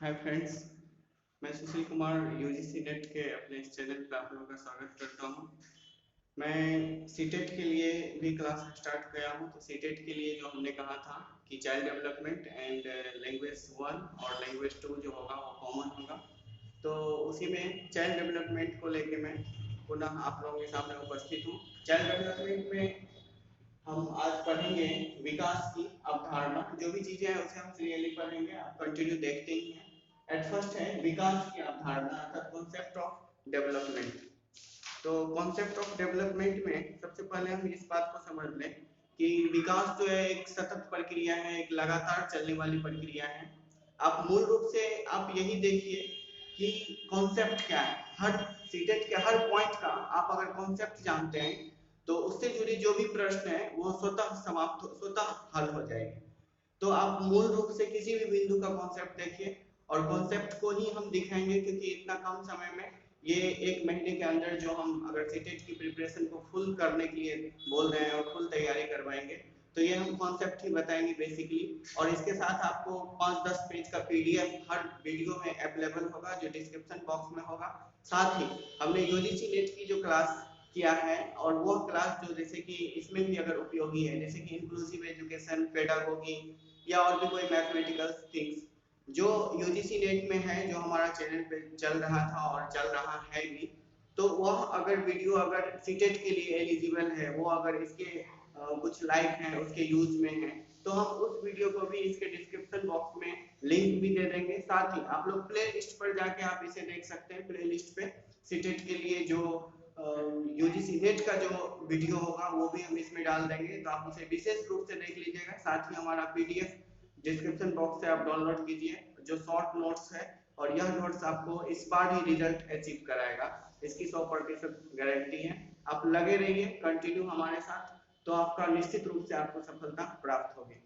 Hi friends, मैं Sushil Kumar UGC net के अपने इस चैनल पे आप लोगों का स्वागत करता हूँ। मैं सीटेट के लिए भी क्लास स्टार्ट किया हूँ। तो सीटेट के लिए जो हमने कहा था कि चाइल्ड डेवलपमेंट एंड लैंग्वेज 1 और लैंग्वेज 2 जो होगा वो कॉमन होगा। तो उसी में चाइल्ड डेवलपमेंट को लेके मैं पुनः आप लोगों के सामने उपस्थित हूँ। चाइल्ड डेवलपमेंट में हम आज पढ़ेंगे विकास की अवधारणा। जो भी चीजें हैं उसे हम क्लियरली पढ़ेंगे, आप कंटिन्यू देखते ही हैं। एट फर्स्ट है विकास की अवधारणा अर्थात कॉन्सेप्ट ऑफ डेवलपमेंट। तो कॉन्सेप्ट ऑफ डेवलपमेंट में सबसे पहले हम इस बात को समझ लें कि विकास जो है एक सतत प्रक्रिया है, एक लगातार चलने वाली प्रक्रिया है। आप मूल रूप से आप यही देखिए कि कॉन्सेप्ट क्या है। हर सीटेट के हर पॉइंट का आप अगर कॉन्सेप्ट जानते हैं तो उससे जुड़ी जो भी प्रश्न है वो स्वतः हल हो जाएगी। तो आप मूल रूप से किसी भी बिंदु का कॉन्सेप्ट देखिए और कॉन्सेप्ट को ही हम दिखाएंगे, क्योंकि इतना कम समय में ये 1 महीने के अंदर जो हम अगर सीटेट की प्रिपरेशन को फुल करने के लिए बोल रहे हैं और फुल तैयारी करवाएंगे तो ये हम कॉन्सेप्ट ही बताएंगे बेसिकली। और इसके साथ आपको 5-10 पेज का पीडीएफ हर वीडियो में अवेलेबल होगा जो डिस्क्रिप्शन बॉक्स में होगा। साथ ही हमने यूजीसी नेट की जो क्लास किया है और वो क्लास जो जैसे कि इसमें भी अगर उपयोगी है, जैसे कि इंक्लूसिव एजुकेशन, पेडागोगी या और भी कोई मैथमेटिकल थिंग्स जो यूजीसी नेट में है, जो हमारा चैनल पे चल रहा था और चल रहा है भी। तो वह अगर वीडियो अगर सीटेट के लिए एलिजिबल है, वो अगर इसके कुछ लाइक है उसके यूज में है, तो हम उस वीडियो को भी इसके डिस्क्रिप्शन बॉक्स में लिंक भी दे देंगे। साथ ही आप लोग प्ले लिस्ट पर जाके आप इसे देख सकते हैं। प्ले लिस्ट पे सीटेट के लिए जो यूजीसी नेट का जो वीडियो होगा वो भी हम इसमें डाल देंगे, तो आप उसे विशेष रूप से देख लीजिएगा। साथ ही हमारा पीडीएफ डिस्क्रिप्शन बॉक्स से आप डाउनलोड कीजिए जो शॉर्ट नोट्स है, और यह नोट्स आपको इस बार ही रिजल्ट अचीव कराएगा, इसकी 100% गारंटी है। आप लगे रहिए कंटिन्यू हमारे साथ, तो आपका निश्चित रूप से आपको सफलता प्राप्त होगी।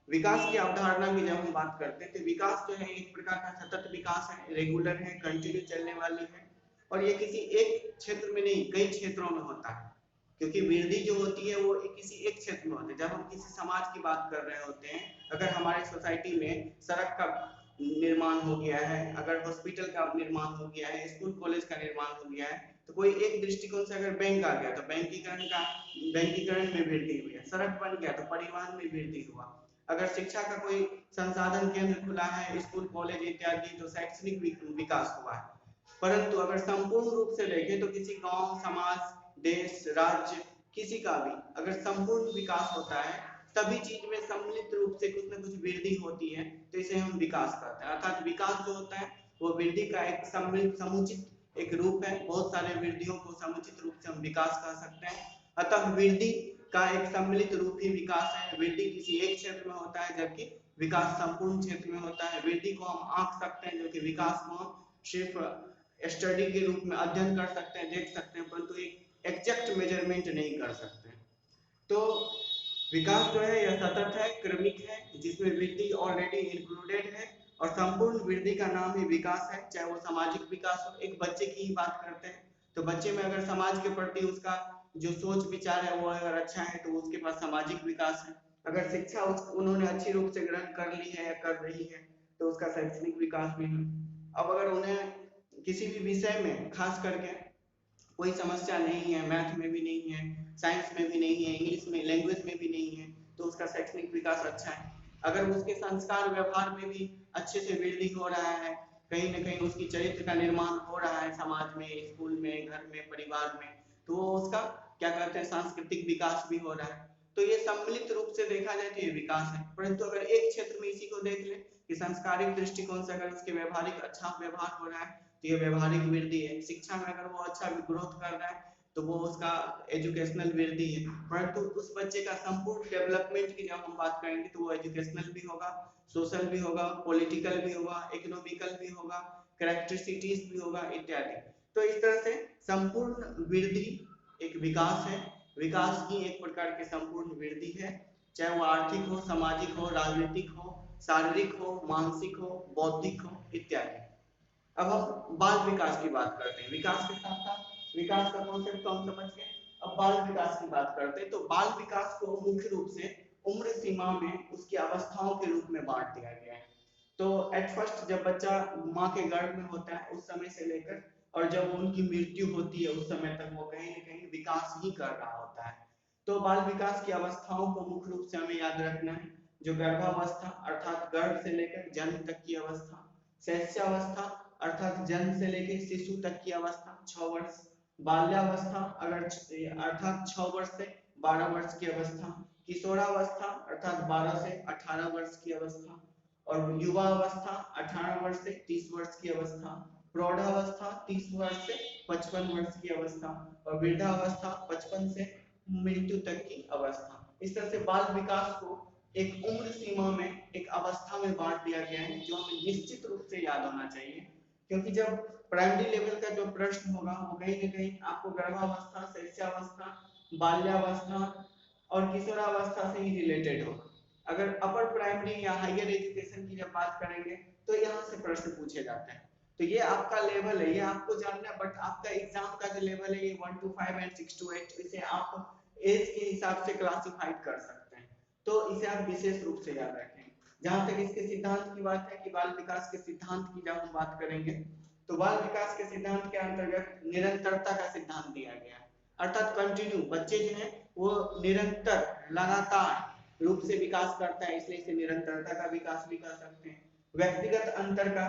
विकास की अवधारणा की जब हम बात करते हैं तो विकास जो है एक प्रकार का सतत विकास है, रेगुलर है, कंटिन्यू चलने वाली है। और ये किसी एक क्षेत्र में नहीं, कई क्षेत्रों में होता है। क्योंकि वृद्धि जो होती है वो किसी एक क्षेत्र में होती है। जब हम किसी समाज की बात कर रहे होते हैं, अगर हमारे सोसाइटी में सड़क का निर्माण हो गया है, अगर हॉस्पिटल का निर्माण हो गया है, स्कूल कॉलेज का निर्माण हो गया है, तो कोई एक दृष्टिकोण से अगर बैंक आ गया तो बैंकीकरण में वृद्धि हुई है। सड़क बन गया तो परिवहन में वृद्धि हुआ। अगर शिक्षा का कोई संसाधन केंद्र खुला है, स्कूल कॉलेज इत्यादि, तो शैक्षणिक विकास हुआ है। परंतु अगर संपूर्ण रूप से देखें तो किसी गांव, समाज, देश, राज्य, किसी का भी अगर संपूर्ण विकास होता है, सभी चीज में सम्मिलित रूप से कुछ न कुछ वृद्धि होती है, तो इसे हम विकास कहते हैं। अर्थात विकास जो होता है वो वृद्धि का एक सम्मिलित समुचित एक रूप है। बहुत सारे वृद्धियों को समुचित रूप से हम विकास कह सकते हैं। अतः वृद्धि का एक सम्मिलित रूप ही विकास है। वृद्धि किसी एक क्षेत्र में होता है जबकि विकास संपूर्ण क्षेत्र में होता है। वृद्धि को हम आंक सकते हैं, जबकि विकास को हम सिर्फ स्टडी के रूप में अध्ययन कर सकते हैं, देख सकते हैं, परंतु एक एग्जैक्ट मेजरमेंट नहीं कर सकते। तो विकास जो है यह सतत है, क्रमिक है, जिसमें वृद्धि ऑलरेडी इंक्लूडेड है। और संपूर्ण वृद्धि का नाम ही विकास है, चाहे वो सामाजिक विकास हो। एक बच्चे की ही बात करते हैं तो बच्चे में अगर समाज के प्रति उसका जो सोच विचार है वो अगर अच्छा है तो उसके पास सामाजिक विकास है। अगर शिक्षा उन्होंने अच्छी रूप से ग्रहण कर ली है या कर रही है तो उसका शैक्षणिक विकास भी है। अब अगर उन्हें किसी भी विषय में खास करके कोई समस्या नहीं है, मैथ में भी नहीं है, साइंस में भी नहीं है, इंग्लिश में लैंग्वेज में भी नहीं है, तो उसका शैक्षणिक विकास अच्छा है। अगर उसके संस्कार व्यवहार में भी अच्छे से वृद्धि हो रहा है, कहीं ना कहीं उसकी चरित्र का निर्माण हो रहा है समाज में, स्कूल में, घर में, परिवार में, तो वो उसका क्या कहते हैं सांस्कृतिक विकास भी हो रहा है। तो ये सम्मिलित रूप से देखा जाए तो ये विकास है। परंतु अगर एक क्षेत्र में इसी को देख ले कि सांस्कारिक दृष्टिकोण से अगर उसके व्यवहारिक अच्छा व्यवहार हो रहा है तो ये व्यवहारिक वृद्धि है। शिक्षा में अगर वो अच्छा ग्रोथ कर रहा है तो वो उसका एजुकेशनल वृद्धि है। परंतु उस बच्चे का संपूर्ण डेवलपमेंट की जब हम बात करेंगे तो वो एजुकेशनल भी होगा, सोशल भी होगा, पॉलिटिकल भी होगा, इकोनॉमिकल भी होगा, कैरेक्टरिस्टिक्स भी होगा इत्यादि। तो इस तरह से संपूर्ण वृद्धि एक विकास है। विकास ही एक प्रकार की संपूर्ण वृद्धि है, चाहे वो आर्थिक हो, सामाजिक हो, राजनीतिक हो, शारीरिक हो, मानसिक हो, बौद्धिक हो इत्यादि। अब हम बाल विकास की बात करते हैं। विकास के साथ साथ विकास का कॉन्सेप्ट तो हम समझ गए। अब बाल विकास की बात करते हैं तो बाल विकास को मुख्य रूप से उम्र सीमा में उसकी अवस्थाओं के रूप में बांट दिया गया है। तो एट फर्स्ट जब बच्चा माँ के गर्भ में होता है उस समय से लेकर और जब उनकी मृत्यु होती है उस समय तक वो कहीं न कहीं विकास ही कर रहा होता है। तो बाल विकास की अवस्थाओं को मुख्य रूप से हमें याद रखना है, जो गर्भावस्था अर्थात गर्भ से लेकर जन्म तक की अवस्था, शैशवावस्था अर्थात जन्म से लेकर शिशु तक की अवस्था 6 वर्ष, बाल्यावस्था अगर अर्थात 6 वर्ष से 12 वर्ष की अवस्था, किशोरावस्था अर्थात 12 से 18 वर्ष की अवस्था और युवा अवस्था 18 वर्ष से 30 वर्ष की अवस्था, प्रौढ़ावस्था 30 वर्ष से 55 वर्ष की अवस्था और वृद्धावस्था 55 से मृत्यु तक की अवस्था। इस तरह से बाल विकास को एक उम्र सीमा में, एक अवस्था में बांट दिया गया है, जो हमें निश्चित रूप से याद होना चाहिए, क्योंकि जब प्राइमरी लेवल का जो प्रश्न होगा वो कहीं न कहीं आपको गर्भावस्था, शैशवावस्था, बाल्यावस्था और किशोरावस्था से ही रिलेटेड होगा। अगर अपर प्राइमरी या हायर एजुकेशन की जब बात करेंगे तो यहाँ से प्रश्न पूछे जाते हैं। तो ये आपका लेवल है, ये आपको जानना है, बट आपका एग्जाम का जो लेवल है ये 1 to 5 एंड 6 to 8, इसे आप एज के हिसाब से क्लासिफाइड कर सकते हैं। तो इसे आप विशेष रूप से याद रखें। जहां तक इसके सिद्धांत की बात है कि बाल विकास के सिद्धांत की जब हम बात करेंगे तो बाल विकास के सिद्धांत के अंतर्गत निरंतरता का सिद्धांत दिया गया है, अर्थात कंटिन्यू। बच्चे जो है वो निरंतर लगातार रूप से विकास करता है, इसलिए इसे निरंतरता का विकास भी कह सकते हैं। व्यक्तिगत अंतर का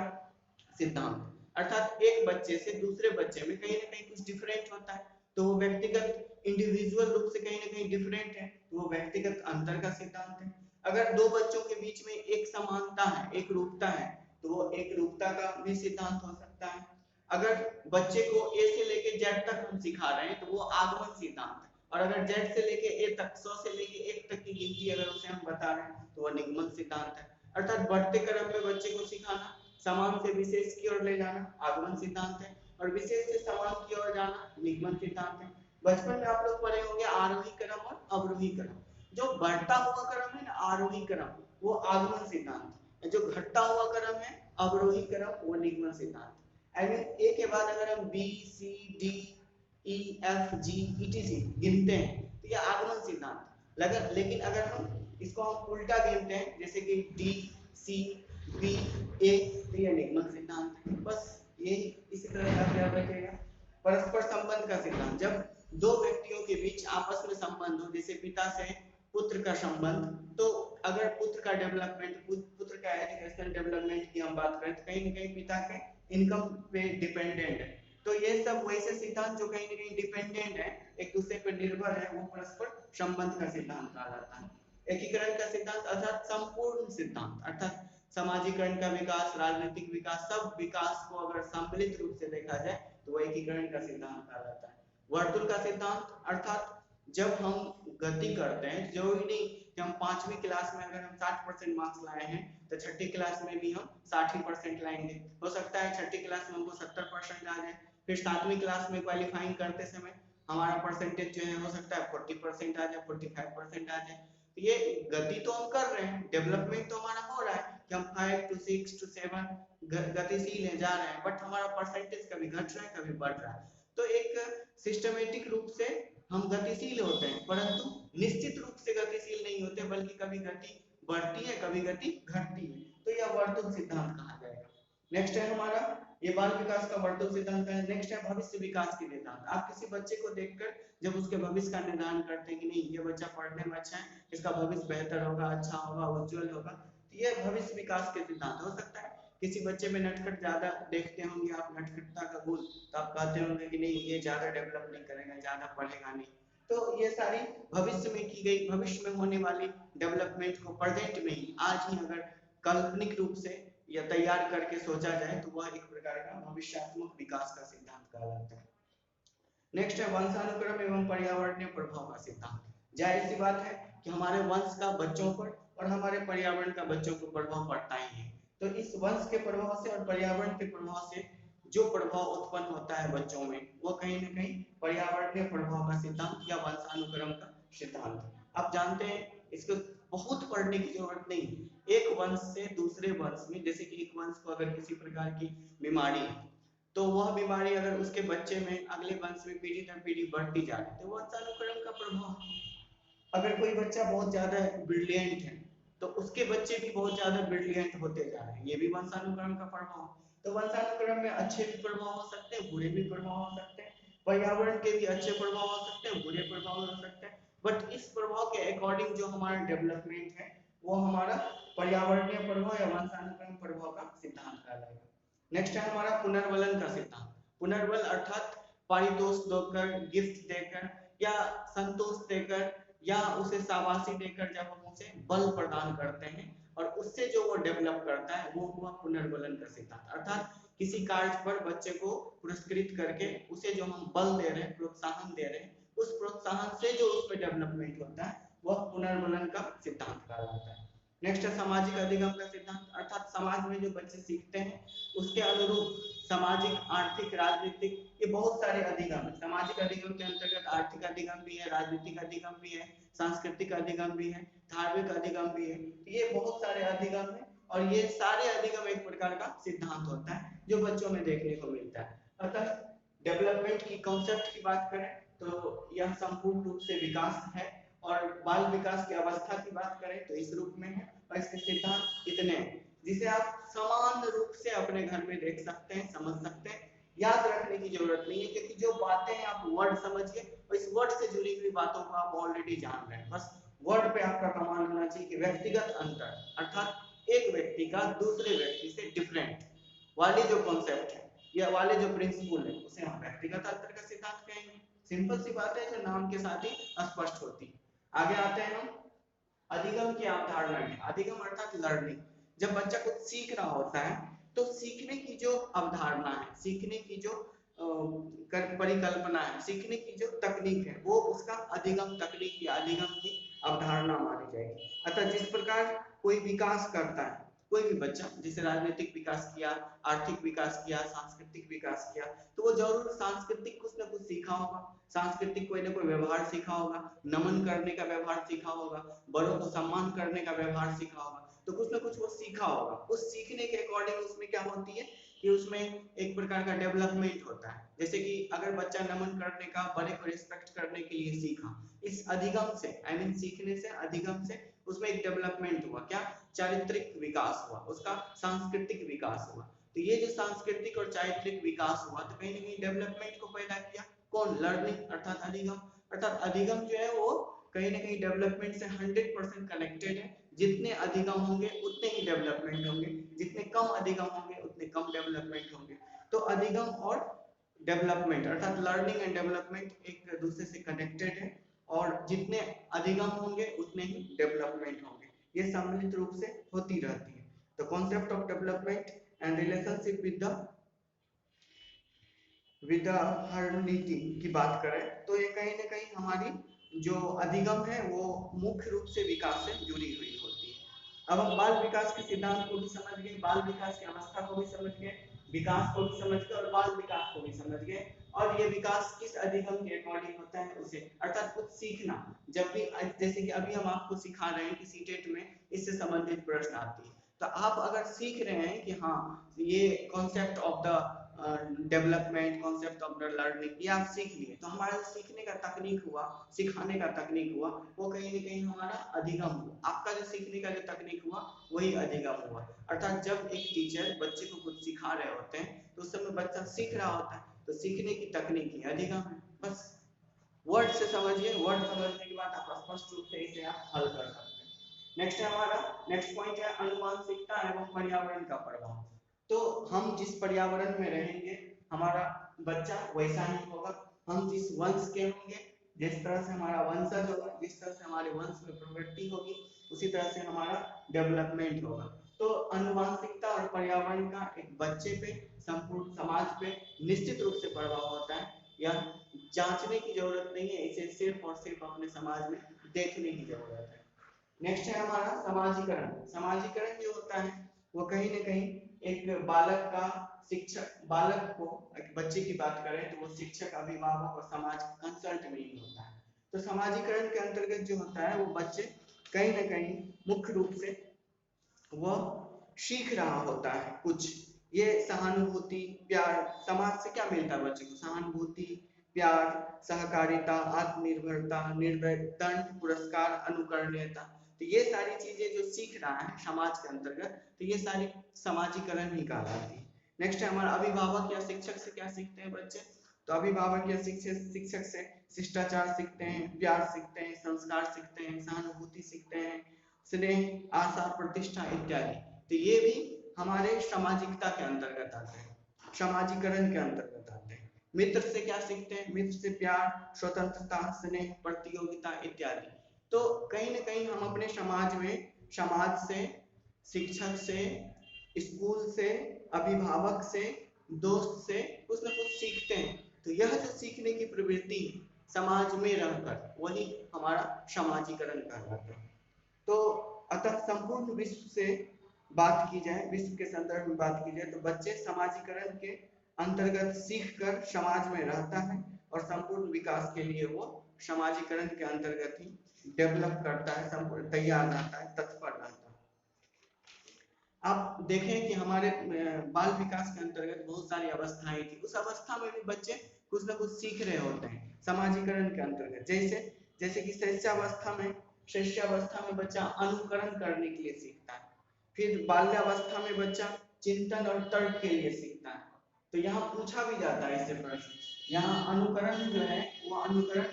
सिद्धांत अर्थात एक बच्चे से दूसरे बच्चे में कहीं ना कहीं कुछ डिफरेंट होता है, तो वो व्यक्तिगत इंडिविजुअल रूप से कहीं ना कहीं डिफरेंट है, तो वो व्यक्तिगत अंतर का सिद्धांत है। अगर दो बच्चों के बीच में एक समानता है, एक रूपता है, तो वो एक रूपता का भी सिद्धांत हो सकता है। अगर बच्चे को ए से लेके जेड तक हम सिखा रहे हैं तो वो आगमन सिद्धांत है, और अगर जेड से लेके ए तक, 100 से लेके 1 तक की गिनती अगर उसे हम बता रहे हैं तो वह निगमन सिद्धांत है। अर्थात बढ़ते क्रम में बच्चे को सिखाना, समान से विशेष की ओर ले जाना आगमन सिद्धांत है, और विशेष से समान की ओर जाना निगमन सिद्धांत है। बचपन में आप लोग पढ़े होंगे आरोही क्रम और अवरोही क्रम। जो बढ़ता हुआ क्रम है ना आरोही क्रम, वो आगमन सिद्धांत है। जो घटता हुआ क्रम है अवरोही क्रम, वो निगमन सिद्धांत है। आई मीन ए के बाद अगर हम B C D E F G etc गिनते हैं तो ये आगमन सिद्धांत लगा। लेकिन अगर हम इसको हम उल्टा गिनते हैं जैसे कि डी सी बी ए, तो ये निगमन सिद्धांत है। बस यही इसी तरह का याद रखिएगा। परस्पर संबंध का सिद्धांत, जब दो व्यक्तियों के बीच आपस में संबंध हो, जैसे पिता से पुत्र का संबंध, तो अगर पुत्र का डेवलपमेंट, पुत्र का एजुकेशन डेवलपमेंट की हम बात करें तो कहीं ना कहीं पिता के इनकम पे डिपेंडेंट है। तो ये सब वैसे सिद्धांत जो कहीं ना कहीं डिपेंडेंट है, एक दूसरे पर निर्भर है, वो परस्पर संबंध का सिद्धांत कहा जाता है। एकीकरण का सिद्धांत अर्थात संपूर्ण सिद्धांत, अर्थात सामाजिकरण का विकास, राजनीतिक विकास, सब विकास को अगर सम्मिलित रूप से देखा जाए तो वो एकीकरण का सिद्धांत कहा जाता है। वर्तुल का सिद्धांत अर्थात जब हम गति करते हैं, जरूरी नहीं कि हम 5वीं क्लास में अगर हम 60% मार्क्स लाए हैं तो छठी क्लास में भी हम 60% लाएंगे। हो सकता है छठी क्लास में हमको 70% आ जाए, फिर 7वीं क्लास में क्वालिफाइंग करते समय हमारा परसेंटेज जो है हो सकता है 40% आ जाए, 45% आ जाए। तो ये गति तो हम कर रहे हैं, डेवलपमेंट तो हमारा हो रहा है कि हम 5 to 6 to 7 गतिशील है जा रहे हैं, बट हमारा परसेंटेज कभी घट रहा है कभी बढ़ रहा है। तो एक सिस्टमेटिक रूप से हम गतिशील होते हैं, परंतु निश्चित रूप से गतिशील नहीं होते, बल्कि कभी गति बढ़ती है कभी गति घटती है। तो यह वर्तुल सिद्धांत कहा जाएगा। नेक्स्ट है हमारा ये बाल विकास का वर्तुल सिद्धांत है। नेक्स्ट है भविष्य विकास के सिद्धांत। आप किसी बच्चे को देखकर जब उसके भविष्य का निर्धारण करते हैं कि नहीं ये बच्चा पढ़ने में अच्छा है, इसका भविष्य बेहतर होगा, अच्छा होगा, उज्जवल होगा, तो ये भविष्य विकास के सिद्धांत हो सकता है। किसी बच्चे में नटखट ज्यादा देखते होंगे आप, नटखटता का गुण, तो आप कहते होंगे कि नहीं ये ज्यादा डेवलप नहीं करेगा, ज्यादा पढ़ेगा नहीं। तो ये सारी भविष्य में की गई, भविष्य में होने वाली डेवलपमेंट को प्रेजेंट में ही, आज ही अगर काल्पनिक रूप से या तैयार करके सोचा जाए तो वह एक प्रकार का भविष्यात्मक विकास का सिद्धांत कहा जाता है। नेक्स्ट है वंशानुक्रम एवं पर्यावरणीय प्रभाव का सिद्धांत। जाहिर सी बात है कि हमारे वंश का बच्चों पर और हमारे पर्यावरण का बच्चों पर प्रभाव पड़ता ही है। तो इस वंश के प्रभाव से और पर्यावरण के प्रभाव से जो प्रभाव उत्पन्न होता है बच्चों में, वो कहीं ना कहीं पर्यावरणीय प्रभाव का सिद्धांत या वंशानुक्रम का सिद्धांत। आप जानते हैं इसको बहुत पढ़ने की जरूरत नहीं, एक वंश से दूसरे वंश में, जैसे कि एक वंश को अगर किसी प्रकार की बीमारी है तो वह बीमारी अगर उसके बच्चे में अगले वंश में पीढ़ी दर पीढ़ी बढ़ती जा रही है तो वंशानुक्रम का प्रभाव। अगर कोई बच्चा बहुत ज्यादा ब्रिलियंट है तो उसके बच्चे भी बहुत ज्यादा ब्रिलियंट होते जा रहे हैं। ये भी वंशानुक्रम का प्रभाव। तो वंशानुक्रम में अच्छे भी प्रभाव हो सकते हैं, बुरे भी प्रभाव हो सकते हैं। पर्यावरण के भी अच्छे प्रभाव हो सकते हैं, बुरे प्रभाव हो सकते हैं। बट इस प्रभाव के अकॉर्डिंग जो हमारा डेवलपमेंट है वो हमारा पर्यावरणीय प्रभाव या वंशानुक्रम प्रभाव का सिद्धांत कहलाएगा। नेक्स्ट है हमारा पुनर्वलन का सिद्धांत। पुनर्बल अर्थात पारितोष देकर, गिफ्ट देकर या संतोष देकर या उसे शाबाशी देकर जब हम उसे बल प्रदान करते हैं और उससे जो वो डेवलप करता है वो हुआ पुनर्वलन का सिद्धांत। अर्थात किसी कार्य पर बच्चे को पुरस्कृत करके उसे जो हम बल दे रहे हैं, प्रोत्साहन दे रहे हैं, उस प्रोत्साहन से जो उस पर डेवलपमेंट होता है वह पुनर्वलन का सिद्धांत कहलाता है। नेक्स्ट है सामाजिक अधिगम का सिद्धांत। अर्थात समाज में जो बच्चे सीखते हैं उसके अनुरूप सामाजिक, आर्थिक, राजनीतिक, ये बहुत सारे अधिगम है। सामाजिक अधिगम के अंतर्गत आर्थिक अधिगम भी है, राजनीतिक अधिगम भी है, सांस्कृतिक अधिगम भी है, धार्मिक अधिगम भी है। ये बहुत सारे अधिगम है और ये सारे अधिगम एक प्रकार का सिद्धांत होता है जो बच्चों में देखने को मिलता है। अतः डेवलपमेंट की कॉन्सेप्ट की बात करें तो यह संपूर्ण रूप से विकास है और बाल विकास की अवस्था की बात करें तो इस रूप में है और इसके सिद्धांत इतने हैं जिसे आप समान रूप से अपने घर में देख सकते हैं, समझ सकते हैं। याद रखने की जरूरत नहीं है क्योंकि जो बातें हैं आप वर्ड समझिए और इस वर्ड से जुड़ी हुई बातों को आप ऑलरेडी जान रहे हैं। बस वर्ड पे आपका कमांड होना चाहिए कि व्यक्तिगत अंतर अर्थात एक व्यक्ति का दूसरे व्यक्ति से डिफरेंट वाली जो कॉन्सेप्ट है या वाले जो प्रिंसिपल है उसे हम व्यक्तिगत अंतर का सिद्धांत कहेंगे। सिंपल सी बात है जो नाम के साथ ही स्पष्ट होती है। आगे आते हैं हम अधिगम की अवधारणा है। अधिगम अर्थात लर्निंग। जब बच्चा कुछ सीख रहा होता है तो सीखने की जो अवधारणा है, सीखने की जो परिकल्पना है, सीखने की जो तकनीक है वो उसका अधिगम तकनीक या अधिगम की अवधारणा मानी जाएगी। अतः जिस प्रकार कोई विकास करता है, कोई भी बच्चा जैसे राजनीतिक विकास किया, आर्थिक विकास किया, सांस्कृतिक विकास किया, तो वो जरूर सांस्कृतिक कुछ ना कुछ सीखा होगा, सांस्कृतिक कोई ना कोई व्यवहार सीखा होगा, नमन करने का व्यवहार सीखा होगा, बड़ों को सम्मान करने का व्यवहार सीखा होगा, तो कुछ ना कुछ वो सीखा होगा। उस सीखने के अकॉर्डिंग उसमें क्या होती है कि उसमें एक प्रकार का डेवलपमेंट होता है। जैसे कि अगर बच्चा नमन करने का, बड़े को रिस्पेक्ट करने के लिए सीखा, इस अधिगम से आई मीन सीखने से, अधिगम से उसमें एक डेवलपमेंट हुआ। क्या? चारित्रिक विकास हुआ, उसका सांस्कृतिक विकास हुआ। तो ये जो सांस्कृतिक और चारित्रिक विकास हुआ तो कहीं ना कहीं डेवलपमेंट को पैदा किया। कौन? लर्निंग अर्थात अधिगम। अर्थात अधिगम जो है वो कहीं ना कहीं डेवलपमेंट से 100% कनेक्टेड है। जितने अधिगम होंगे उतने ही डेवलपमेंट होंगे, जितने कम अधिगम होंगे उतने कम डेवलपमेंट होंगे। तो अधिगम और डेवलपमेंट अर्थात लर्निंग एंड डेवलपमेंट एक दूसरे से कनेक्टेड है और जितने अधिगम होंगे उतने ही डेवलपमेंट होंगे। ये सम्मिलित रूप से होती रहती है। The concept of development and relationship with the harmony की बात करें तो ये कहीं ना कहीं हमारी जो अधिगम है वो मुख्य रूप से विकास से जुड़ी हुई होती है। अब हम बाल विकास के सिद्धांत को भी समझ गए, बाल विकास की अवस्था को भी समझ गए, विकास को भी समझ गए और बाल विकास को भी समझ गए। और ये विकास किस अधिगम के अकॉर्डिंग होता है उसे, अर्थात कुछ सीखना। जब भी जैसे कि अभी हम आपको सिखा रहे हैं कि सीटेट में इससे संबंधित प्रश्न आती है, तो आप अगर सीख रहे हैं कि हाँ ये concept of the development, concept of the learning ये आप सीख लिए, तो हमारा सीखने का तकनीक हुआ, सिखाने का तकनीक हुआ, वो कहीं ना कहीं हमारा अधिगम हुआ। आपका जो सीखने का जो तकनीक हुआ वही अधिगम हुआ। अर्थात जब एक टीचर बच्चे को कुछ सिखा रहे होते हैं तो उस समय बच्चा सीख रहा होता है, तो सीखने की तकनीक ही अधिगम है। बस वर्ड से समझिए, वर्ड समझने के बाद आप स्पष्ट रूप से इसे आप हल कर सकते हैं। नेक्स्ट है हमारा नेक्स्ट पॉइंट है अनुवांशिकता एवं पर्यावरण का प्रभाव। तो हम जिस पर्यावरण में रहेंगे हमारा बच्चा वैसा ही होगा। हम जिस वंश के होंगे, जिस तरह से हमारा वंशज होगा, जिस तरह से हमारे वंश में प्रवृत्ति होगी, उसी तरह से हमारा डेवलपमेंट होगा। तो अनुवांशिकता और पर्यावरण का एक बच्चे पे, संपूर्ण समाज पे निश्चित रूप से प्रभाव होता है। यह जांचने की जरूरत नहीं है, इसे सिर्फ और सिर्फ अपने समाज में देखने की जरूरत है। नेक्स्ट है हमारा समाजीकरण। समाजीकरण जो होता है वो कहीं ना कहीं एक बालक का, शिक्षक बालक को, एक बच्चे की बात करें तो वो शिक्षक, अभिभावक और समाज कंसल्ट में ही होता है। तो समाजीकरण के अंतर्गत जो होता है वो बच्चे कहीं ना कहीं मुख्य रूप से वह सीख रहा होता है कुछ। ये सहानुभूति, प्यार, समाज से क्या मिलता है बच्चे को? सहानुभूति, प्यार, सहकारिता, आत्मनिर्भरता, निर्भय, दंड, पुरस्कार, अनुकरणीयता। तो ये सारी चीजें जो सीख रहा है समाज के अंतर्गत, तो ये सारी समाजीकरण ही कहलाती है। नेक्स्ट है हमारा अभिभावक या शिक्षक से क्या सीखते हैं बच्चे, तो अभिभावक या शिक्षक से शिष्टाचार सीखते हैं, प्यार सीखते हैं, संस्कार सीखते हैं, सहानुभूति सीखते हैं, स्नेह, आशा, प्रतिष्ठा इत्यादि। तो ये भी हमारे सामाजिकता के अंतर्गत आते हैं, समाजीकरण के अंतर्गत आते हैं। मित्र से क्या सीखते हैं, मित्र से प्यार, स्वतंत्रता, स्नेह, प्रतियोगिता इत्यादि। तो कहीं ना कहीं हम अपने समाज में समाज से, शिक्षक से, स्कूल से, अभिभावक से, दोस्त से कुछ ना कुछ सीखते हैं। तो यह जो सीखने की प्रवृत्ति समाज में रहकर, वही हमारा समाजीकरण कहलाता है। तो अतः संपूर्ण विश्व से बात की जाए, विश्व के संदर्भ में बात की जाए, तो बच्चे समाजीकरण के अंतर्गत सीखकर समाज में रहता है और संपूर्ण विकास के लिए वो समाजीकरण के अंतर्गत ही डेवलप करता है, संपूर्ण तैयार रहता है, तत्पर रहता है। आप देखें कि हमारे बाल विकास के अंतर्गत बहुत सारी अवस्थाएं थी, उस अवस्था में भी बच्चे कुछ ना कुछ सीख रहे होते हैं समाजीकरण के अंतर्गत। जैसे कि शैशवावस्था में बच्चा अनुकरण करने के लिए सीखता है, फिर बाल्यावस्था में बच्चा चिंतन और तर्क के लिए सीखता है। तो यहाँ पूछा भी जाता है इससे प्रश्न, यहाँ अनुकरण जो है वो अनुकरण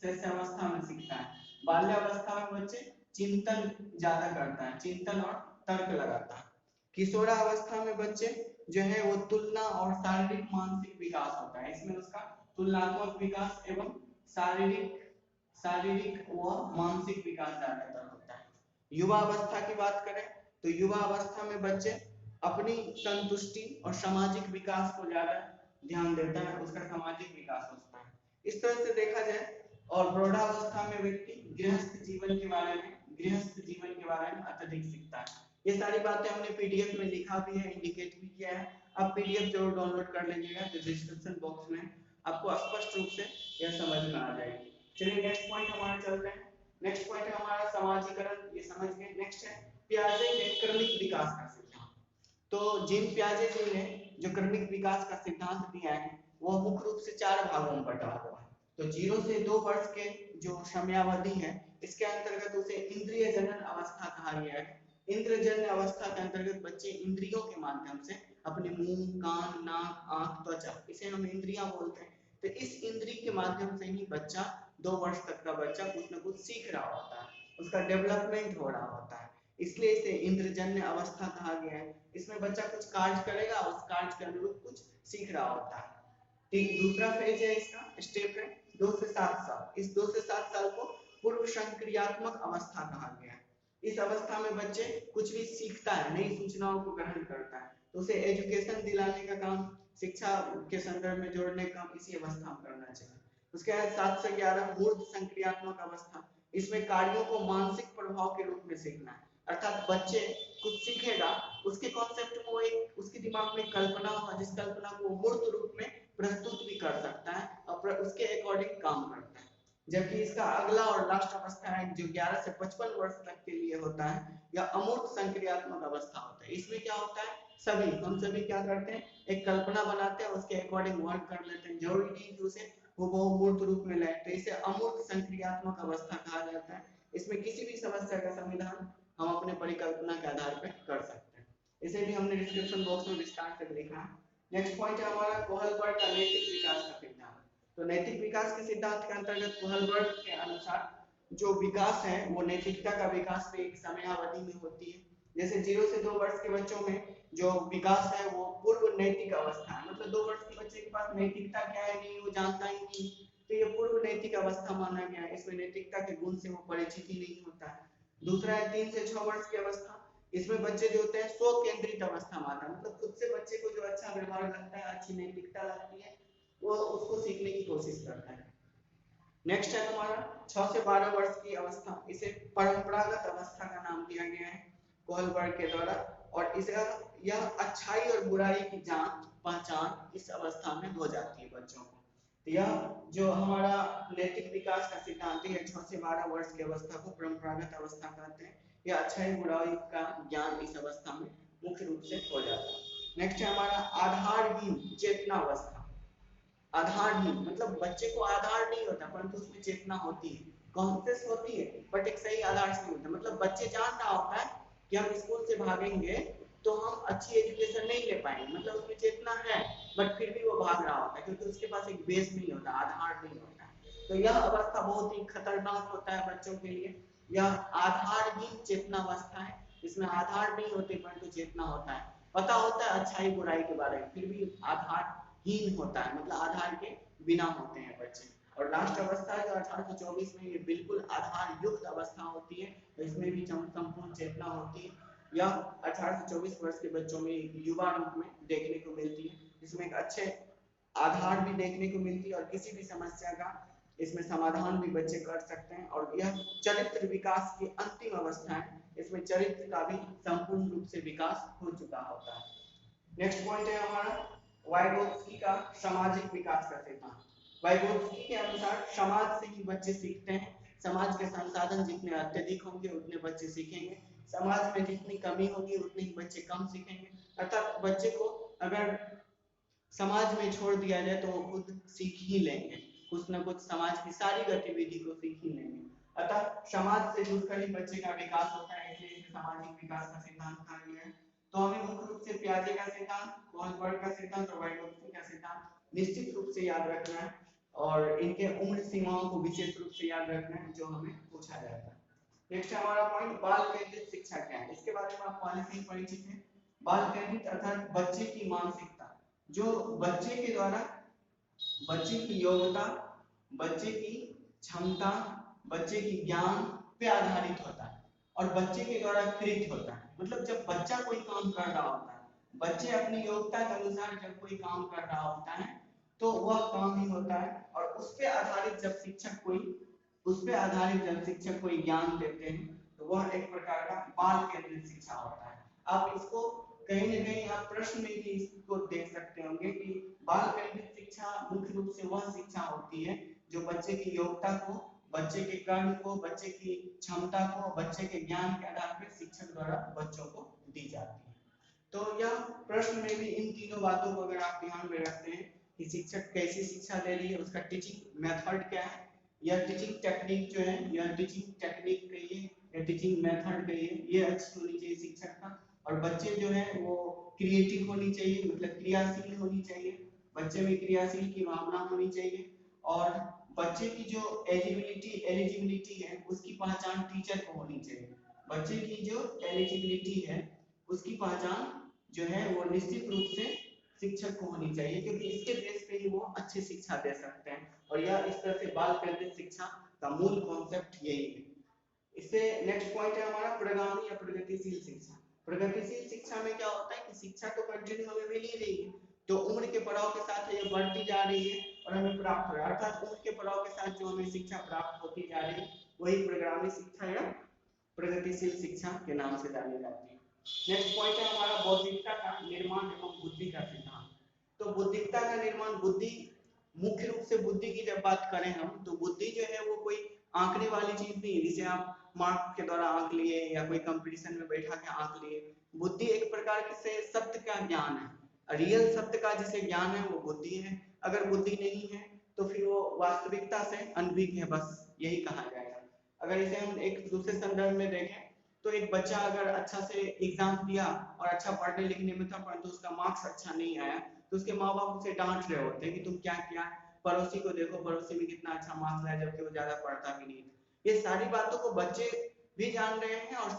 शैशवावस्था में सीखता है, बाल्यावस्था में बच्चे चिंतन ज्यादा करता है, चिंतन और तर्क लगाता है। किशोरावस्था में बच्चे जो है वो तुलना और शारीरिक मानसिक विकास होता है, इसमें उसका तुलनात्मक विकास एवं शारीरिक व मानसिक विकास ज्यादातर होता है। युवा अवस्था की बात करें तो युवा अवस्था में बच्चे अपनी संतुष्टि और सामाजिक विकास को ज्यादा ध्यान देता है, उसका सामाजिक विकास होता है। इस तरह से देखा जाए। और प्रौढ़ावस्था में व्यक्ति गृहस्थ जीवन के बारे में अत्यधिक सीखता है। ये सारी बातें हमने पीडीएफ में लिखा भी है, इंडिकेट भी किया है, आप पीडीएफ जरूर डाउनलोड कर लीजिएगा, डिस्क्रिप्शन बॉक्स में आपको स्पष्ट रूप से यह समझ में आ जाएगी। चलिए नेक्स्ट पॉइंट हमारा चलते हैं। नेक्स्ट पॉइंट है हमारा समाजीकरण, ये समझ गए। नेक्स्ट है पियाजे ने क्रमिक विकास का सिद्धांत। तो जीन पियाजे जी ने जो क्रमिक विकास का सिद्धांत दिया है वो मुख्य रूप से 4 भागों में बटा हुआ है। तो 0 से 2 वर्ष के जो समयावधि है, इसके अंतर्गत उसे इंद्रिय जनन अवस्था कहा गया है। इंद्रियजन्य अवस्था के अंतर्गत बच्चे इंद्रियों के माध्यम से अपने मुंह, कान, नाक, आंख, त्वचा, इसे हम इंद्रियां बोलते हैं। तो इस इंद्रिय के माध्यम से ही बच्चा 2 वर्ष तक का बच्चा कुछ न कुछ सीख रहा होता है, उसका डेवलपमेंट हो रहा होता है, इसलिए इसे इंद्रजन्य अवस्था कहा गया है। इसमें बच्चा कुछ कार्य करेगा, उस कार्य के अनुरूप कुछ सीख रहा होता है। ठीक, दूसरा फेज है इसका, स्टेप है 2 से 7 साल। इस 2 से 7 साल को पूर्व संक्रियात्मक अवस्था कहा गया है। इस अवस्था में बच्चे कुछ भी सीखता है, नई सूचनाओं को ग्रहण करता है, तो उसे एजुकेशन दिलाने का काम, शिक्षा के संदर्भ में जोड़ने का काम इसी अवस्था में करना चाहिए। उसके बाद 7 से 11 मूर्त संक्रियात्मक अवस्था, इसमें कार्यों को मानसिक प्रभाव के रूप में सीखना है, अर्थात बच्चे कुछ सीखेगा, उसके कॉन्सेप्ट को एक उसके दिमाग में कल्पना हो, जिस कल्पना को मूर्त रूप में प्रस्तुत भी कर सकता है और उसके अकॉर्डिंग काम करता है। जबकि इसका अगला और लास्ट अवस्था है जो 11 से 55 वर्ष तक के लिए होता है, या अमूर्त संक्रियात्मक अवस्था होता है। इसमें क्या होता है, हम सभी क्या करते हैं, एक कल्पना बनाते हैं, उसके अकॉर्डिंग वर्क कर लेते हैं, जरूरी नहीं कि उसे वो मूर्त रूप में लाए, तो इसे अमूर्त संक्रियात्मक अवस्था कहा जाता है। इसमें किसी भी समस्या का समाधान हम अपने परिकल्पना के आधार पर कर सकते हैं, इसे भी हमने डिस्क्रिप्शन बॉक्स में विस्तार से लिखा है। नेक्स्ट पॉइंट है हमारा कोहलबर्ग का नैतिक विकास का सिद्धांत। तो नैतिक विकास के सिद्धांत के अंतर्गत कोहलबर्ग के अनुसार जो विकास है वो नैतिकता का विकास में एक समयावधि में होती है। जैसे 0 से 2 वर्ष के बच्चों में जो विकास है वो पूर्व नैतिक अवस्था है, मतलब 2 वर्ष के बच्चे के पास नैतिकता क्या है नहीं वो जानता ही नहीं, तो ये पूर्व नैतिक अवस्था माना गया है, इसमें नैतिकता के गुण से वो परिचित ही नहीं होता है। दूसरा है 3 से 6 वर्ष की अवस्था, इसमें बच्चे जो होते हैं स्व केंद्रित अवस्था माना, मतलब खुद से बच्चे को जो अच्छा व्यवहार लगता है, अच्छी नैतिकता लगती है, वो उसको सीखने की कोशिश करता है। नेक्स्ट है हमारा 6 से 12 वर्ष की अवस्था, इसे परंपरागत अवस्था का नाम दिया गया है कोहलबर्ग के द्वारा, और इसे यह अच्छाई और बुराई की जांच पहचान इस अवस्था में हो जाती है बच्चों को। तो यह जो हमारा नैतिक विकास का सिद्धांत है 6 से 12 वर्ष की अवस्था को परंपरागत अवस्था कहते हैं। यह अच्छाई बुराई का ज्ञान इस अवस्था में मुख्य रूप से हो जाता है। नेक्स्ट है हमारा आधारहीन चेतना अवस्था। आधारहीन मतलब बच्चे को आधार नहीं होता परंतु उसमें चेतना होती है, कॉन्शियस होती है बट एक सही आधार से नहीं होता। मतलब बच्चे जान रहा होता है कि हम स्कूल से भागेंगे तो हम अच्छी एजुकेशन नहीं ले पाएंगे, मतलब उसमें चेतना है बट फिर भी वो भाग रहा होता है क्योंकि उसके पास एक बेस नहीं होता, आधार नहीं होता। तो यह अवस्था बहुत ही खतरनाक होता है बच्चों के लिए। यह आधारहीन चेतना अवस्था है, इसमें आधार नहीं होते परंतु चेतना होता है, पता होता है अच्छाई बुराई के बारे में फिर भी आधारहीन होता है, मतलब आधार के बिना होते हैं बच्चे। और लास्ट अवस्था जो 1824 में ये बिल्कुल आधार युक्त अवस्था होती है, इसमें भी संपूर्ण चेतना होती है। यह 1824 वर्ष के बच्चों में युवा रूप में देखने को मिलती है, इसमें एक अच्छे आधार भी देखने को मिलती है और किसी भी समस्या का इसमें समाधान भी बच्चे कर सकते हैं। और यह चरित्र विकास की अंतिम अवस्था है, इसमें चरित्र का भी संपूर्ण रूप से विकास हो चुका होता है। नेक्स्ट पॉइंट है हमारा वाइगोत्स्की का सामाजिक विकास का सिद्धांत। वाइगोत्स्की के अनुसार समाज से ही बच्चे सीखते हैं, समाज के संसाधन जितने अत्यधिक होंगे उतने बच्चे सीखेंगे, समाज में जितनी कमी होगी उतने ही बच्चे कम सीखेंगे। अर्थात बच्चे को अगर समाज में छोड़ दिया जाए तो वो खुद सीख ही लेंगे, कुछ न कुछ समाज की सारी गतिविधि को सीख ही लेंगे। अतः समाज से जुड़कर ही बच्चे का विकास होता है, इसलिए इसे सामाजिक विकास का सिद्धांत कहा गया है। तो हमें मुख्य रूप से पियाजे का सिद्धांत, कोहलबर्ग का सिद्धांत और वाइगोत्स्की का सिद्धांत निश्चित रूप से याद रखना है और इनके उम्र सीमाओं को विशेष रूप से याद रखना है जो हमें पूछा जाता है। नेक्स्ट हमारा पॉइंट बाल केंद्रित शिक्षा क्या है, इसके बारे में आप पहले से ही परिचित हैं। बाल केंद्रित अर्थात बच्चे की मानसिकता, जो बच्चे के द्वारा बच्चे की योग्यता, बच्चे की क्षमता, बच्चे की ज्ञान पे आधारित होता है और बच्चे के द्वारा कृत होता है। मतलब जब बच्चा कोई काम कर रहा होता है, बच्चे अपनी योग्यता के अनुसार जब कोई काम कर रहा होता है तो वह काम ही होता है और उस पे आधारित जब शिक्षक कोई ज्ञान देते हैं तो वह एक प्रकार का बाल केंद्रित शिक्षा होता है। आप इसको कहीं न कहीं आप प्रश्न में भी इसको देख सकते होंगे कि बाल केंद्रित शिक्षा मुख्य रूप से वह शिक्षा होती है जो बच्चे की योग्यता को, बच्चे के कर्म को, बच्चे की क्षमता को, बच्चे के ज्ञान के आधार पर शिक्षक द्वारा बच्चों को दी जाती है। तो यह प्रश्न में भी इन तीनों बातों को अगर आप ध्यान में रखते हैं कि शिक्षक कैसी शिक्षा दे रही है, उसका टीचिंग मेथड क्या है, यह टीचिंग टेक्निक जो है, यह टीचिंग टेक्निक कहिए या टीचिंग मेथड कहिए, ये अच्छी होनी चाहिए शिक्षक का। और बच्चे जो है वो क्रिएटिव होनी चाहिए, मतलब क्रियाशील होनी चाहिए, बच्चे में क्रियाशील की भावना होनी चाहिए और बच्चे की जो एलिजिबिलिटी है उसकी पहचान टीचर को होनी चाहिए। बच्चे की जो एलिजिबिलिटी है उसकी पहचान जो है वो निश्चित रूप से शिक्षक को होनी चाहिए क्योंकि इसके बेस पे ही वो अच्छी शिक्षा दे सकते हैं। और यह इस तरह से बाल केंद्रित शिक्षा का मूल कॉन्सेप्ट यही है। इससे नेक्स्ट पॉइंट है हमारा प्रगामी या प्रगतिशील शिक्षा। प्रगतिशील शिक्षा में क्या होता है कि शिक्षा तो कंटिन्यू हमें मिल ही रही है, तो उम्र के पड़ाव के साथ ये बढ़ती जा रही है और हमें प्राप्त हो रहा है, अर्थात उम्र के पड़ाव के साथ जो हमें शिक्षा प्राप्त होती जा रही है वही प्रगामी शिक्षा या प्रगतिशील शिक्षा के नाम से जानी जाती है। नेक्स्ट पॉइंट है हमारा बौद्धिकता का निर्माण एवं बुद्धि का सिद्धांत। तो बुद्धिकता का निर्माण, बुद्धि मुख्य रूप से बुद्धि की जब बात करें हम तो बुद्धि जो है वो कोई आंकने वाली चीज नहीं है जिसे आप मार्क के द्वारा आंक लिए या कोई कंपटीशन में बैठा के आंक लिए। बुद्धि एक प्रकार से सत्य का ज्ञान है, रियल सत्य का जिसे ज्ञान है वो बुद्धि है। अगर बुद्धि नहीं है तो फिर वो वास्तविकता से अनभिज्ञ है, बस यही कहा जाएगा। अगर इसे हम एक दूसरे संदर्भ में देखें तो एक बच्चा अगर अच्छा से एग्जाम दिया और अच्छा पढ़ने लिखने में था परंतु उसका मार्क्स अच्छा नहीं आया तो उसके माँ बाप उसे डांट रहे होते हैं कि तुम क्या किया, पड़ोसी को देखो, पड़ोसी में कितना अच्छा मार्क्स लाया जबकि वो ज्यादा पढ़ता भी नहीं था। ये सारी बातों को बच्चे भी जान रहे हैं और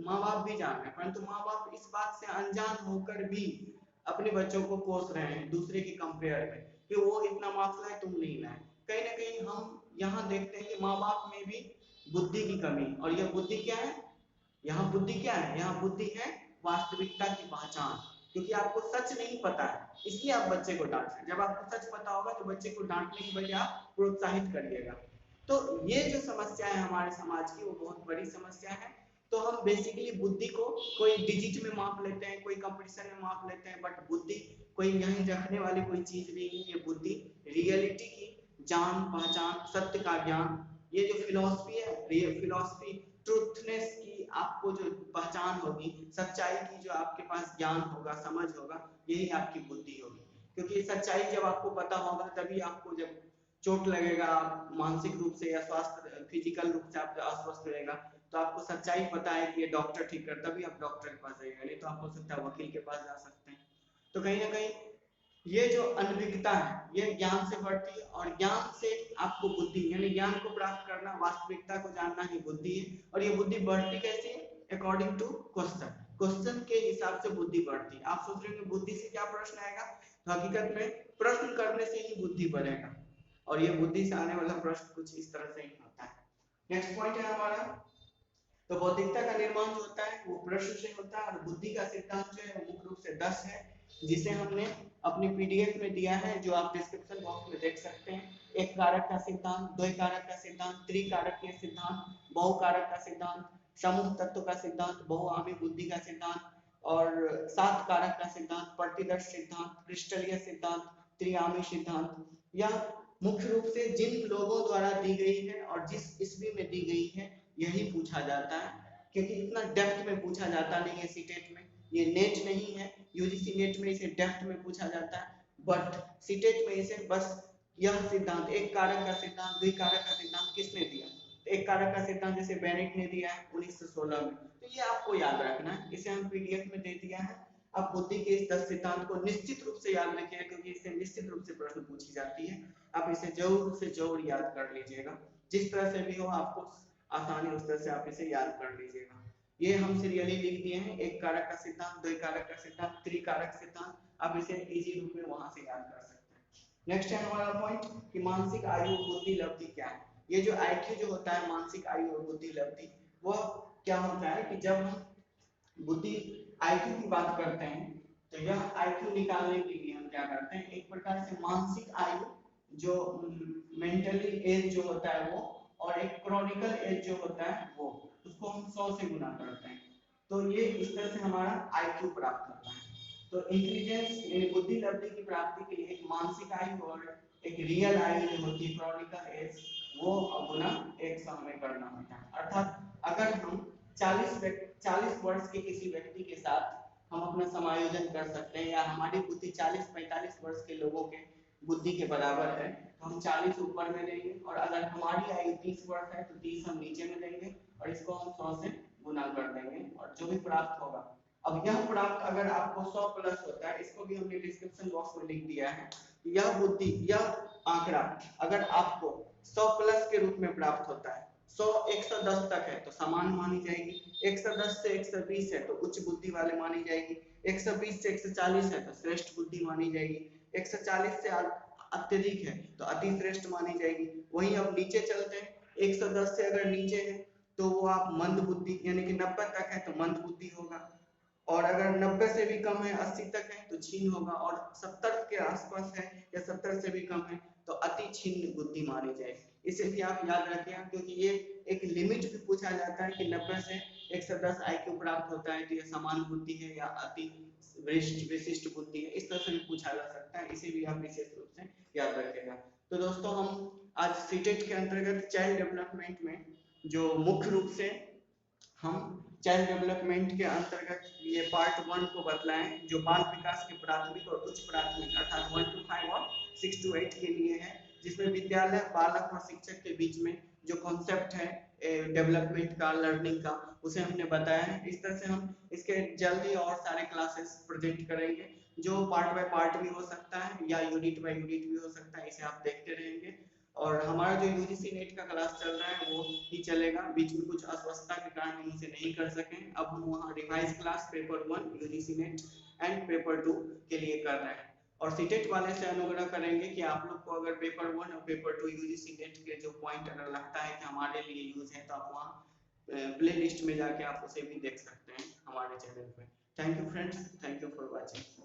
माँ बाप भी जान रहे हैं, परंतु माँ बाप इस बात से अनजान होकर भी अपने बच्चों को कोस रहे हैं दूसरे के कंपेयर में कि वो इतना मार्क्स लाए तुम नहीं लाए। कहीं ना कहीं हम यहाँ देखते हैं कि माँ बाप में भी बुद्धि की कमी, और यह बुद्धि क्या है, यहाँ बुद्धि क्या है, यहाँ बुद्धि है वास्तविकता की पहचान। क्योंकि आपको सच नहीं पता है इसलिए आप बच्चे को डांट रहे हैं, जब आपको सच पता होगा तो बच्चे को डांटने की बजाय आप प्रोत्साहित करिएगा। तो ये जो समस्या है हमारे समाज की वो बहुत बड़ी समस्या है। तो हम बेसिकली बुद्धि को कोई डिजिट में माप लेते हैं, कोई कंपटीशन में माप लेते हैं, बट बुद्धि कोई यहीं रखने वाली कोई चीज नहीं है। बुद्धि रियलिटी की जान पहचान, सत्य का ज्ञान, ये जो फिलॉसफी है, रियल फिलॉसफी ट्रूथनेस की आपको जो पहचान होगी, सच्चाई की जो आपके पास ज्ञान होगा, समझ होगा, यही आपकी बुद्धि होगी। क्योंकि सच्चाई जब आपको पता होगा तभी आपको जब चोट लगेगा, आप मानसिक रूप से या स्वास्थ्य फिजिकल रूप से आप अस्वस्थ रहेगा, तो आपको सच्चाई पता है कि ये डॉक्टर ठीक कर, तभी आप डॉक्टर के पास जाइएगा, नहीं तो आप हो सकता है वकील के पास जा सकते हैं। तो कहीं ना कहीं ये जो अनभिज्ञता है ये ज्ञान से बढ़ती है, और ज्ञान से आपको बुद्धि यानी ज्ञान को प्राप्त करना, वास्तविकता को जानना ही बुद्धि है। और ये बुद्धि बढ़ती कैसे है? अकॉर्डिंग टू क्वेश्चन, क्वेश्चन के हिसाब से बुद्धि बढ़ती है। आप सोच रहे हैं बुद्धि से क्या प्रश्न आएगा, तो हकीकत में प्रश्न करने से ही बुद्धि बढ़ेगा, और ये बुद्धि से आने वाला प्रश्न कुछ इस तरह से ही होता है। नेक्स्ट पॉइंट है हमारा, तो बौद्धिकता का निर्माण जो होता है वो प्रश्न से होता है, और बुद्धि का सिद्धांत जो है मुख्य रूप से 10 है, जिसे हमने अपनी पीडीएफ में दिया है, जो आप डिस्क्रिप्शन बॉक्स में देख सकते हैं। एक कारक का सिद्धांत, द्वय कारक का सिद्धांत, त्रिकारकीय सिद्धांत, बहुकारक का सिद्धांत, समूह तत्व का सिद्धांत, बहुआमी बुद्धि का सिद्धांत, और 7 कारक का सिद्धांत, प्रतिदर्श सिद्धांत, क्रिस्टलीय सिद्धांत, त्रिआमी सिद्धांत। यह मुख्य रूप से जिन लोगों द्वारा दी गई है और जिस ईस्वी में दी गई है यही पूछा जाता है, क्योंकि इतना डेप्थ में पूछा जाता नहीं है सीटेट में। ये नेट नहीं है, यूजीसी नेट में इसे डेप्थ में पूछा जाता है, बट सीटेट में इसे बस यह सिद्धांत, एक कारक का सिद्धांत, द्विकारक का सिद्धांत किसने दिया? एक कारक का सिद्धांत जैसे बेनेट ने दिया है 1916 में, तो ये आपको याद रखना है, इसे हम पीडीएफ में दे दिया है। आप बुद्धि के इस 10 सिद्धांत को निश्चित रूप से याद रखिएगा, क्योंकि इससे निश्चित रूप से प्रश्न पूछी जाती है। आप इसे जरूर से जरूर याद कर लीजिएगा, जिस तरह से भी हो आपको आसानी उस तरह से आप इसे याद कर लीजिएगा। ये हम सीरियली लिख दिए हैं, एक कारक का सिद्धांत, द्वि कारक का सिद्धांत, त्रिकारक सिद्धांत, आप इसे इजी रूप में वहां से याद कर सकते हैं। नेक्स्ट है हमारा पॉइंट कि मानसिक आयु बुद्धि लब्धि क्या है। ये जो आईक्यू जो होता है, मानसिक आयु और बुद्धि लब्धि, वह क्या होता है कि जब हम बुद्धि आईक्यू की बात करते हैं, तो यह आईक्यू निकालने के लिए हम क्या करते हैं, एक प्रकार से मानसिक आयु जो मेंटली एज जो होता है वो, और एक क्रॉनिकल एज जो होता है वो, उसको हम 100 से गुना करते हैं, तो ये इस तरह से हमारा आईक्यू प्राप्त होता है। तो इंटेलिजेंस यानी बुद्धि लब्धि की प्राप्ति के लिए एक मानसिक आयु और एक रियल आयु जो होती है क्रॉनिकल एज, वो गुना 100 में करना होता है। अर्थात अगर हम 40 वर्ष के किसी व्यक्ति के साथ हम अपना समायोजन कर सकते हैं, या हमारी बुद्धि 40-45 वर्ष के लोगों के बुद्धि के बराबर है, तो हम 40 ऊपर में देंगे, और अगर हमारी आयु 30 वर्ष है तो 30 हम नीचे में देंगे, और इसको हम 100 से गुना कर देंगे, और जो भी प्राप्त होगा। अब यह प्राप्त अगर आपको 100 प्लस होता है, इसको भी हमने डिस्क्रिप्शन बॉक्स में लिख दिया है, यह बुद्धि, यह आंकड़ा अगर आपको 100 प्लस के रूप में प्राप्त होता है, 100 110 तक है तो सामान्य मानी जाएगी, 110 से 120 है तो उच्च बुद्धि वाले मानी जाएगी, 120 से 140 है तो श्रेष्ठ बुद्धि मानी जाएगी, 140 से अत्यधिक है तो अति श्रेष्ठ मानी जाएगी। वहीं अब नीचे चलते हैं, 110 से अगर नीचे है तो वो आप मंद बुद्धि यानी कि 90 तक है तो मंद बुद्धि होगा, और अगर 90 से भी कम है, 80 तक है तो छीन होगा, और 70 के आसपास है या 70 से भी कम है तो अति छीन बुद्धि मानी जाएगी। इसे भी आप याद रखिए, क्योंकि ये एक लिमिट भी पूछा जाता है कि 90 से 110 आईक्यू प्राप्त होता है तो यह समान बुद्धि है या अति विशिष्ट बुद्धि है, इस तरह से भी पूछा जा सकता है, इसे भी आप विशेष रूप से याद रखिएगा। तो दोस्तों हम आज सीटेट के अंतर्गत चाइल्ड डेवलपमेंट में जो मुख्य रूप से हम चाइल्ड डेवलपमेंट के अंतर्गत ये पार्ट 1 को बतलाएं, जो बाल विकास के प्राथमिक और उच्च प्राथमिक अर्थात 1 to 5 और 6 to 8 के लिए है, जिसमें विद्यालय, बालक और शिक्षक के बीच में जो कॉन्सेप्ट है डेवलपमेंट का, लर्निंग का, उसे हमने बताया है। इस तरह से हम इसके जल्दी और सारे क्लासेस प्रेजेंट करेंगे, जो पार्ट बाय पार्ट भी हो सकता है या यूनिट बाय यूनिट भी हो सकता है, इसे आप देखते रहेंगे। और हमारा जो यूजीसी नेट का क्लास चल रहा है वो ही चलेगा, बीच में कुछ अस्वस्थता के कारण हम उसे नहीं कर सके, अब हम वहाँ revise class paper 1 UGC net and paper 2 के लिए कर रहे हैं, और सीटेट वाले से अनुग्रह करेंगे कि आप लोग को अगर पेपर 1 और पेपर 2 यूजीसी नेट के जो पॉइंट अगर लगता है कि हमारे लिए यूज है, तो आप वहाँ प्ले लिस्ट में जाके आप उसे भी देख सकते हैं हमारे चैनल पे। Thank you friends, thank you for watching.